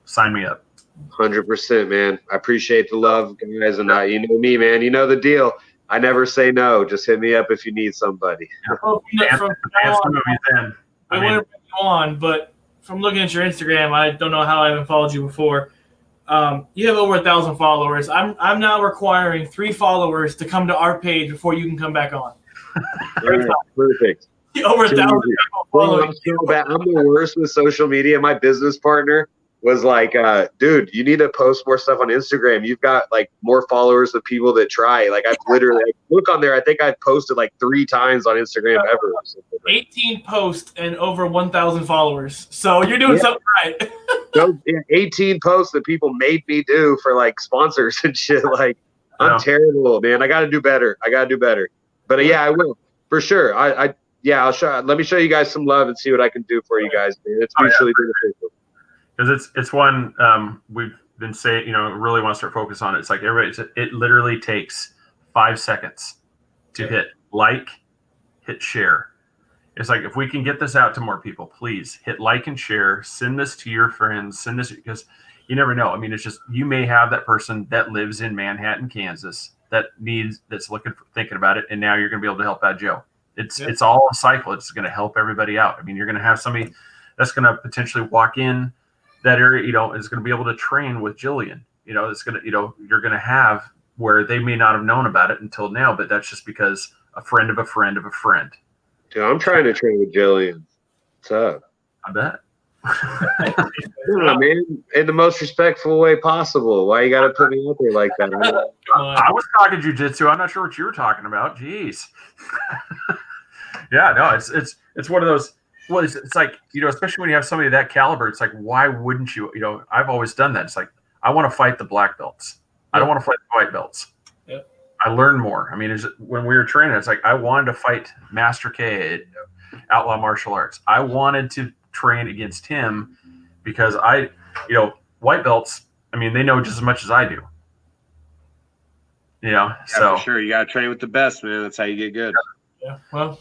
sign me up. 100%, man. I appreciate the love, guys. And you know me, man, you know the deal. I never say no. Just hit me up if you need somebody. I want to bring you on, but from looking at your Instagram, I don't know how I haven't followed you before. You have over 1,000 followers. I'm now requiring 3 followers to come to our page before you can come back on. Perfect. Over 1,000 people Bro, following. I'm so bad. I'm the worst with social media. My business partner was like, dude, you need to post more stuff on Instagram. You've got like more followers of people that try. Like I've literally look on there. I think I've posted like 3 times on Instagram ever. 18 posts and over 1,000 followers. So you're doing something right. Those 18 posts that people made me do for like sponsors and shit. Like I'm terrible, man. I got to do better. But yeah, I will for sure. I'll show. Let me show you guys some love and see what I can do for you guys, man. It's mutually beneficial. Because it's one we've been saying, really want to start focus on it. It's like it literally takes 5 seconds to hit like, hit share. It's like if we can get this out to more people, please hit like and share. Send this to your friends. Send this because you never know. I mean, it's just you may have that person that lives in Manhattan, Kansas, that's thinking about it, and now you're going to be able to help out Joe. It's all a cycle. It's going to help everybody out. I mean, you're going to have somebody that's going to potentially walk in that area, is going to be able to train with Gillian. It's going to, you're going to have where they may not have known about it until now, but that's just because a friend of a friend of a friend. Dude, I'm trying to train with Gillian. What's up? I bet. Yeah, man, in the most respectful way possible. Why you got to put me out there like that? I was talking jiu-jitsu. I'm not sure what you were talking about. Jeez. Yeah, no, it's one of those. Well, it's like, especially when you have somebody of that caliber, it's like, why wouldn't you? I've always done that. It's like, I want to fight the black belts. I don't want to fight the white belts. Yeah. I learn more. I mean, when we were training, it's like, I wanted to fight Master K at Outlaw Martial Arts. I wanted to train against him because white belts, I mean, they know just as much as I do. Yeah, for sure. You got to train with the best, man. That's how you get good. Yeah. Well,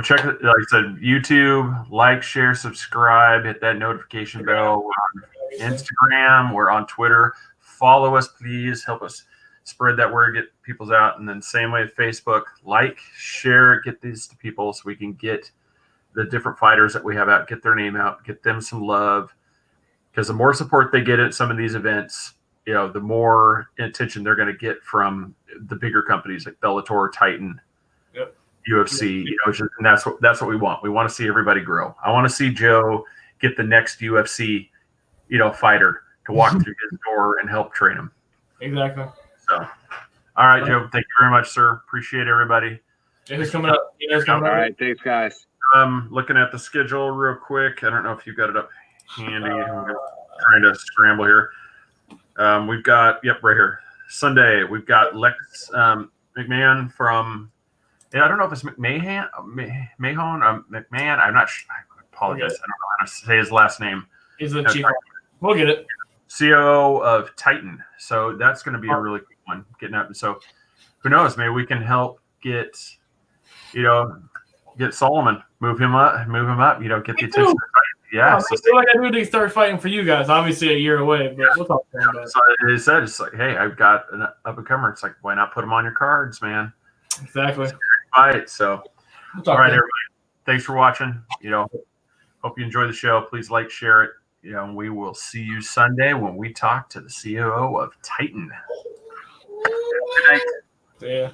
check it. Like I said, YouTube, like, share, subscribe, hit that notification bell. We're on Instagram. We're on Twitter. Follow us, please. Help us spread that word, get people's out. And then same way with Facebook, like, share, get these to people so we can get the different fighters that we have out, get their name out, get them some love. Because the more support they get at some of these events, the more attention they're going to get from the bigger companies like Bellator, Titan, UFC, and that's what we want. We want to see everybody grow. I want to see Joe get the next UFC, fighter to walk through his door and help train him. Exactly. So, all right, Joe. Thank you very much, sir. Appreciate everybody. Who's coming up? All right, thanks, guys. Looking at the schedule real quick. I don't know if you got it up handy. I'm trying to scramble here. We've got right here. Sunday. We've got Lex McMahon from. Yeah, I don't know if it's McMahon, McMahon. I'm not sure. I apologize. I don't know how to say his last name. He's the chief. We'll get it. COO of Titan. So that's going to be a really cool one. Getting up. So who knows? Maybe we can help get Solomon, move him up. Get the attention. Yeah. So I got to start fighting for you guys. Obviously, a year away, but we'll talk to him about it. So they said it's like, hey, I've got an up and comer. It's like, why not put them on your cards, man? Exactly. Right. So, all right, everybody. Thanks for watching. Hope you enjoy the show. Please like, share it. And we will see you Sunday when we talk to the COO of Titan. Good night. See ya.